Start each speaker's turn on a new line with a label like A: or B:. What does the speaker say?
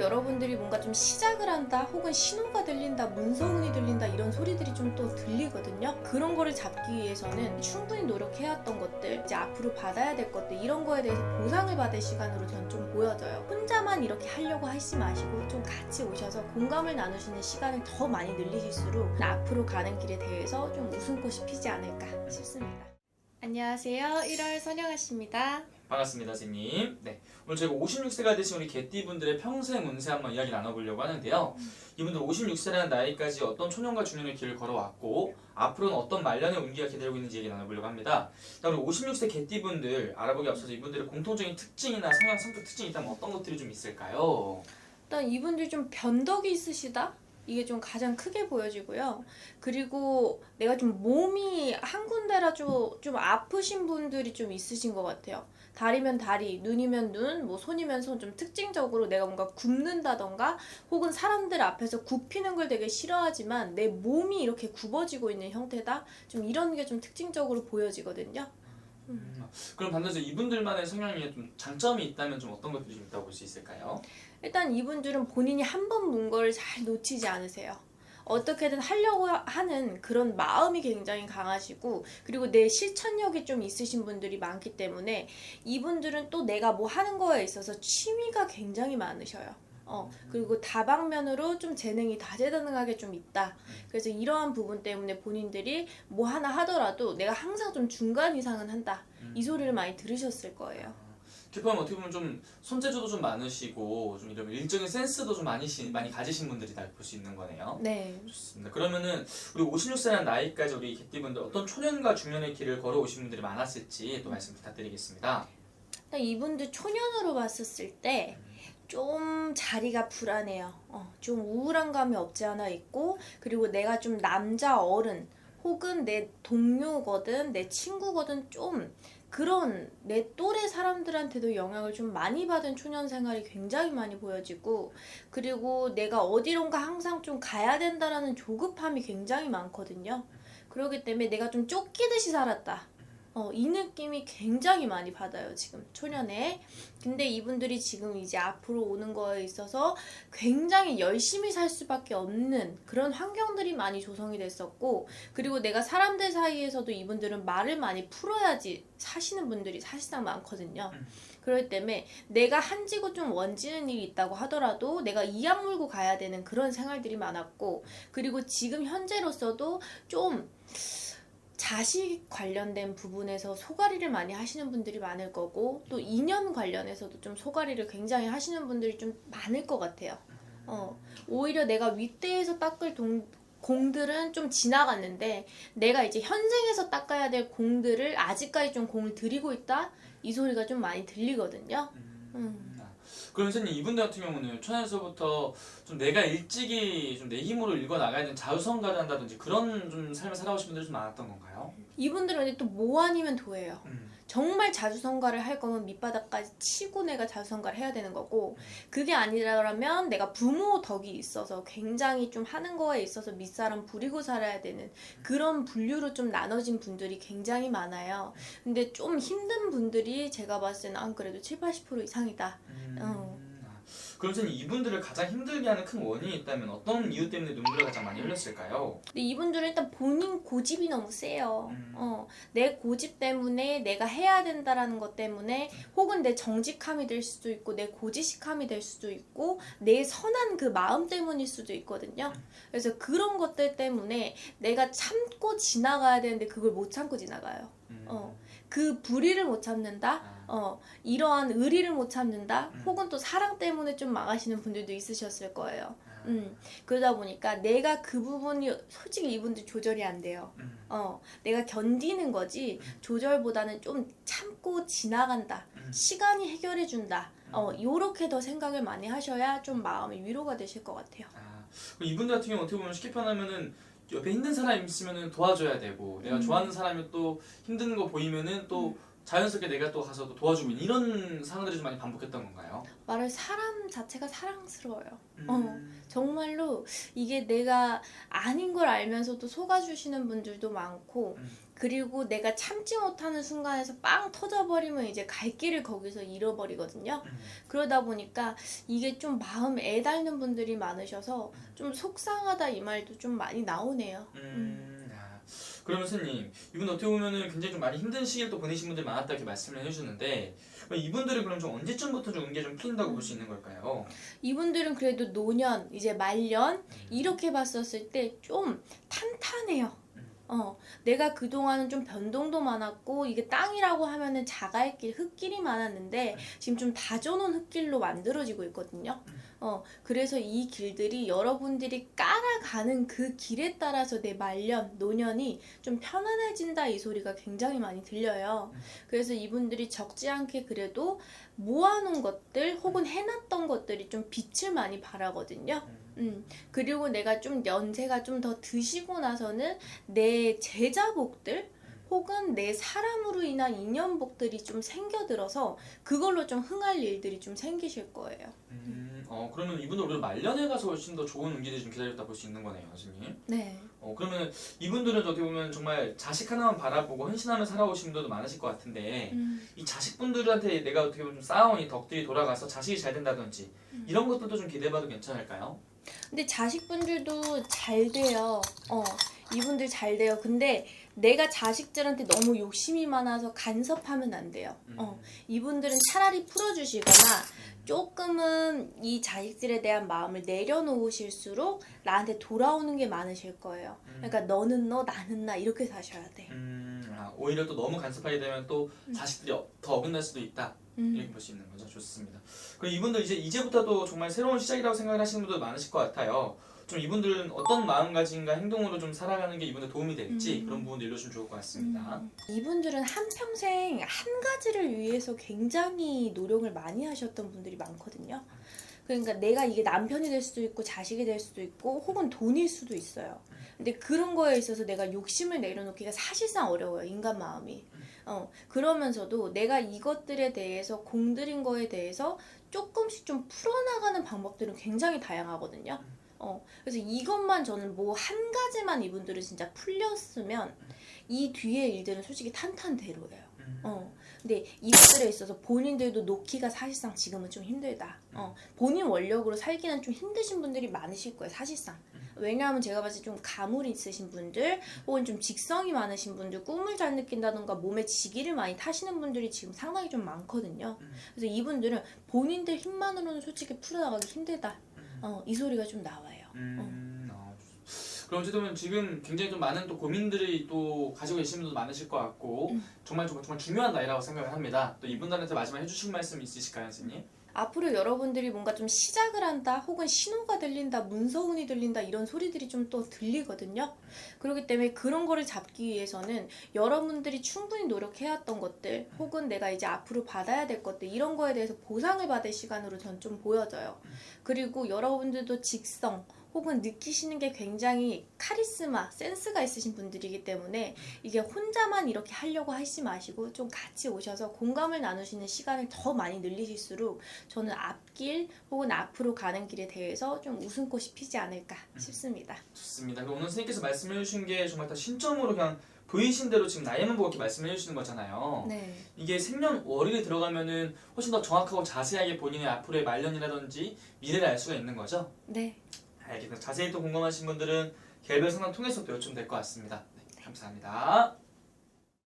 A: 여러분들이 뭔가 좀 시작을 한다 혹은 신호가 들린다 문서운이 들린다 이런 소리들이 좀 또 들리거든요. 그런 거를 잡기 위해서는 충분히 노력해왔던 것들, 이제 앞으로 받아야 될 것들, 이런 거에 대해서 보상을 받을 시간으로 전 좀 보여져요. 혼자만 이렇게 하려고 하지 마시고 좀 같이 오셔서 공감을 나누시는 시간을 더 많이 늘리실수록 앞으로 가는 길에 대해서 좀 웃음꽃이 피지 않을까 싶습니다. 안녕하세요. 1월 선영아씨입니다.
B: 반갑습니다, 선생님. 네, 오늘 저희가 56세가 되신 우리 개띠분들의 평생 운세 한번 이야기 나눠보려고 하는데요. 이분들 56세라는 나이까지 어떤 초년과 중년의 길을 걸어왔고 앞으로는 어떤 말년의 운기가 기다리고 있는지 얘기 나눠보려고 합니다. 우리 56세 개띠분들 알아보기 앞서서 이분들의 공통적인 특징이나 성향, 성격 특징이 있다면 어떤 것들이 좀 있을까요?
A: 일단 이분들 좀 변덕이 있으시다? 이게 좀 가장 크게 보여지고요. 그리고 내가 좀 몸이 한 군데라 좀 아프신 분들이 좀 있으신 것 같아요. 다리면 다리, 눈이면 눈, 뭐 손이면 손, 좀 특징적으로 내가 뭔가 굽는다던가 혹은 사람들 앞에서 굽히는 걸 되게 싫어하지만 내 몸이 이렇게 굽어지고 있는 형태다? 좀 이런 게 좀 특징적으로 보여지거든요.
B: 그럼 반대로 이분들만의 성향에 좀 장점이 있다면 좀 어떤 것들이 좀 있다고 볼 수 있을까요?
A: 일단 이분들은 본인이 한 번 문 걸 잘 놓치지 않으세요. 어떻게든 하려고 하는 그런 마음이 굉장히 강하시고, 그리고 내 실천력이 좀 있으신 분들이 많기 때문에 이분들은 또 내가 뭐 하는 거에 있어서 취미가 굉장히 많으셔요. 그리고 다방면으로 좀 재능이 다재다능하게 좀 있다. 그래서 이러한 부분 때문에 본인들이 뭐 하나 하더라도 내가 항상 좀 중간 이상은 한다. 이 소리를 많이 들으셨을 거예요.
B: 기뻐하면 어떻게 보면 좀 손재주도 좀 많으시고 좀 이런 일적인 센스도 좀 많이 가지신 분들이다 볼 수 있는 거네요.
A: 네.
B: 좋습니다. 그러면은 우리 56세라는 나이까지 우리 개띠분들 어떤 초년과 중년의 길을 걸어오신 분들이 많았을지 또 말씀 부탁드리겠습니다.
A: 이분들 초년으로 봤었을 때 좀 자리가 불안해요. 좀 우울한 감이 없지 않아 있고, 그리고 내가 좀 남자 어른 혹은 내 동료거든 내 친구거든 좀 그런 내 또래 사람들한테도 영향을 좀 많이 받은 초년 생활이 굉장히 많이 보여지고, 그리고 내가 어디론가 항상 좀 가야 된다라는 조급함이 굉장히 많거든요. 그렇기 때문에 내가 좀 쫓기듯이 살았다. 이 느낌이 굉장히 많이 받아요, 지금 초년에. 근데 이분들이 지금 이제 앞으로 오는 거에 있어서 굉장히 열심히 살 수밖에 없는 그런 환경들이 많이 조성이 됐었고, 그리고 내가 사람들 사이에서도 이분들은 말을 많이 풀어야지 사시는 분들이 사실상 많거든요. 그렇기 때문에 내가 한지고 좀 원지는 일이 있다고 하더라도 내가 이악 물고 가야 되는 그런 생활들이 많았고, 그리고 지금 현재로서도 좀 자식 관련된 부분에서 소가리를 많이 하시는 분들이 많을 거고, 또 인연 관련해서도 좀 소가리를 굉장히 하시는 분들이 좀 많을 것 같아요. 오히려 내가 윗대에서 닦을 공들은 좀 지나갔는데 내가 이제 현생에서 닦아야 될 공들을 아직까지 좀 공을 들이고 있다? 이 소리가 좀 많이 들리거든요.
B: 그럼 선생님 이분들 같은 경우는 초년에서부터 좀 내가 일찍이 좀 내 힘으로 읽어 나가야 되는 자유성가를 한다든지 그런 좀 삶을 살아오신 분들이 좀 많았던 건가요?
A: 이분들은 이제 또 뭐 아니면 도예요. 정말 자수성가를 할 거면 밑바닥까지 치고 내가 자수성가를 해야 되는 거고, 그게 아니라면 내가 부모 덕이 있어서 굉장히 좀 하는 거에 있어서 밑사람 부리고 살아야 되는 그런 분류로 좀 나눠진 분들이 굉장히 많아요. 근데 좀 힘든 분들이 제가 봤을 때는 안 그래도 70-80% 이상이다.
B: 그럼 선생님 이분들을 가장 힘들게 하는 큰 원인이 있다면 어떤 이유 때문에 눈물을 가장 많이 흘렸을까요?
A: 근데 이분들은 일단 본인 고집이 너무 세요. 내 고집 때문에 내가 해야 된다라는 것 때문에 혹은 내 정직함이 될 수도 있고 내 고지식함이 될 수도 있고 내 선한 그 마음 때문일 수도 있거든요. 그래서 그런 것들 때문에 내가 참고 지나가야 되는데 그걸 못 참고 지나가요. 그 불의를 못 참는다? 이러한 의리를 못 참는다? 혹은 또 사랑 때문에 좀 망하시는 분들도 있으셨을 거예요. 그러다 보니까 내가 그 부분이 솔직히 이분들 조절이 안 돼요. 내가 견디는 거지 조절보다는 좀 참고 지나간다. 시간이 해결해 준다. 요렇게 더 생각을 많이 하셔야 좀 마음이 위로가 되실 것 같아요.
B: 그럼 이분들 같은 경우 어떻게 보면 쉽게 표현하면은 옆에 힘든 사람이 있으면은 도와줘야 되고 내가 좋아하는 사람이 또 힘든 거 보이면은 또 자연스럽게 내가 또 가서 또 도와주고 있는 이런 상황들이 좀 많이 반복했던 건가요?
A: 말할 사람 자체가 사랑스러워요.
B: 음.
A: 정말로 이게 내가 아닌 걸 알면서도 속아주시는 분들도 많고 그리고 내가 참지 못하는 순간에서 빵 터져버리면 이제 갈 길을 거기서 잃어버리거든요. 그러다 보니까 이게 좀 마음 애달는 분들이 많으셔서 좀 속상하다 이 말도 좀 많이 나오네요.
B: 아, 그러면 스님, 이분 어떻게 보면은 굉장히 좀 많이 힘든 시기를 또 보내신 분들이 많았다 이렇게 말씀을 해주는데 이분들은 그럼 좀 언제쯤부터 좀 운기가 좀 풀린다고 볼 수 있는 걸까요?
A: 이분들은 그래도 노년, 이제 말년 이렇게 봤었을 때 좀 탄탄해요. 내가 그동안은 좀 변동도 많았고 이게 땅이라고 하면은 자갈 길, 흙길이 많았는데 지금 좀 다져놓은 흙길로 만들어지고 있거든요. 그래서 이 길들이 여러분들이 깔아가는 그 길에 따라서 내 말년, 노년이 좀 편안해진다 이 소리가 굉장히 많이 들려요. 그래서 이분들이 적지 않게 그래도 모아놓은 것들 혹은 해놨던 것들이 좀 빛을 많이 발하거든요. 그리고 내가 좀 연세가 좀 더 드시고 나서는 내 제자복들 혹은 내 사람으로 인한 인연복들이 좀 생겨들어서 그걸로 좀 흥할 일들이 좀 생기실 거예요.
B: 그러면 이분들 오히려 말년에 가서 훨씬 더 좋은 운기들이 좀 기다렸다 볼 수 있는 거네요, 스님.
A: 네.
B: 그러면 이분들은 어떻게 보면 정말 자식 하나만 바라보고 헌신하며 살아오신 분들도 많으실 것 같은데 이 자식분들한테 내가 어떻게 보면 좀 쌓아온 이 덕들이 돌아가서 자식이 잘 된다든지 이런 것들도 좀 기대해봐도 괜찮을까요?
A: 근데 자식분들도 잘 돼요. 이분들 잘 돼요. 근데 내가 자식들한테 너무 욕심이 많아서 간섭하면 안 돼요. 이분들은 차라리 풀어주시거나 조금은 이 자식들에 대한 마음을 내려놓으실수록 나한테 돌아오는 게 많으실 거예요. 그러니까 너는 너, 나는 나 이렇게 사셔야 돼.
B: 오히려 또 너무 간섭하게 되면 또 자식들이 더 어긋날 수도 있다. 이렇게 볼 수 있는 거죠. 좋습니다. 그럼 이분들 이제부터도 정말 새로운 시작이라고 생각을 하시는 분들 많으실 것 같아요. 좀 이분들은 어떤 마음가짐과 행동으로 좀 살아가는 게 이분들 도움이 될지 그런 부분도 일러주면 좋을 것 같습니다.
A: 이분들은 한평생 한 가지를 위해서 굉장히 노력을 많이 하셨던 분들이 많거든요. 그러니까 내가 이게 남편이 될 수도 있고 자식이 될 수도 있고 혹은 돈일 수도 있어요. 근데 그런 거에 있어서 내가 욕심을 내려놓기가 사실상 어려워요. 인간 마음이. 그러면서도 내가 이것들에 대해서 공들인 거에 대해서 조금씩 좀 풀어나가는 방법들은 굉장히 다양하거든요. 그래서 이것만 저는 뭐 한 가지만 이분들은 진짜 풀렸으면 이 뒤에 일들은 솔직히 탄탄대로예요. 근데 이것들에 있어서 본인들도 놓기가 사실상 지금은 좀 힘들다. 본인 원력으로 살기는 좀 힘드신 분들이 많으실 거예요, 사실상. 왜냐하면 제가 봤을 때 좀 가물이 있으신 분들 혹은 좀 직성이 많으신 분들, 꿈을 잘 느낀다던가 몸에 지기를 많이 타시는 분들이 지금 상당히 좀 많거든요. 그래서 이분들은 본인들 힘만으로는 솔직히 풀어나가기 힘들다. 이 소리가 좀 나와요.
B: 그럼 어쨌든 지금 굉장히 좀 많은 또 고민들이 또 가지고 계시는 분도 많으실 것 같고 정말 중요한 나이라고 생각을 합니다. 또 이분들한테 마지막 해주실 말씀 있으실까요, 선생님?
A: 앞으로 여러분들이 뭔가 좀 시작을 한다 혹은 신호가 들린다 문서운이 들린다 이런 소리들이 좀 또 들리거든요. 그렇기 때문에 그런 거를 잡기 위해서는 여러분들이 충분히 노력해왔던 것들 혹은 내가 이제 앞으로 받아야 될 것들 이런 거에 대해서 보상을 받을 시간으로 전 좀 보여져요. 그리고 여러분들도 직성 혹은 느끼시는 게 굉장히 카리스마, 센스가 있으신 분들이기 때문에 이게 혼자만 이렇게 하려고 하시지 마시고 좀 같이 오셔서 공감을 나누시는 시간을 더 많이 늘리실수록 저는 앞길 혹은 앞으로 가는 길에 대해서 좀 웃음꽃이 피지 않을까 싶습니다.
B: 좋습니다. 오늘 선생님께서 말씀해 주신 게 정말 다 신점으로 그냥 보이신 대로 지금 나이만 보고 이렇게 말씀해 주시는 거잖아요.
A: 네.
B: 이게 생년월일에 들어가면은 훨씬 더 정확하고 자세하게 본인의 앞으로의 말년이라든지 미래를 알 수가 있는 거죠?
A: 네.
B: 알겠습니다. 자세히 또 궁금하신 분들은 개별 상담 통해서 또 여쭈면 될 것 같습니다. 네, 감사합니다.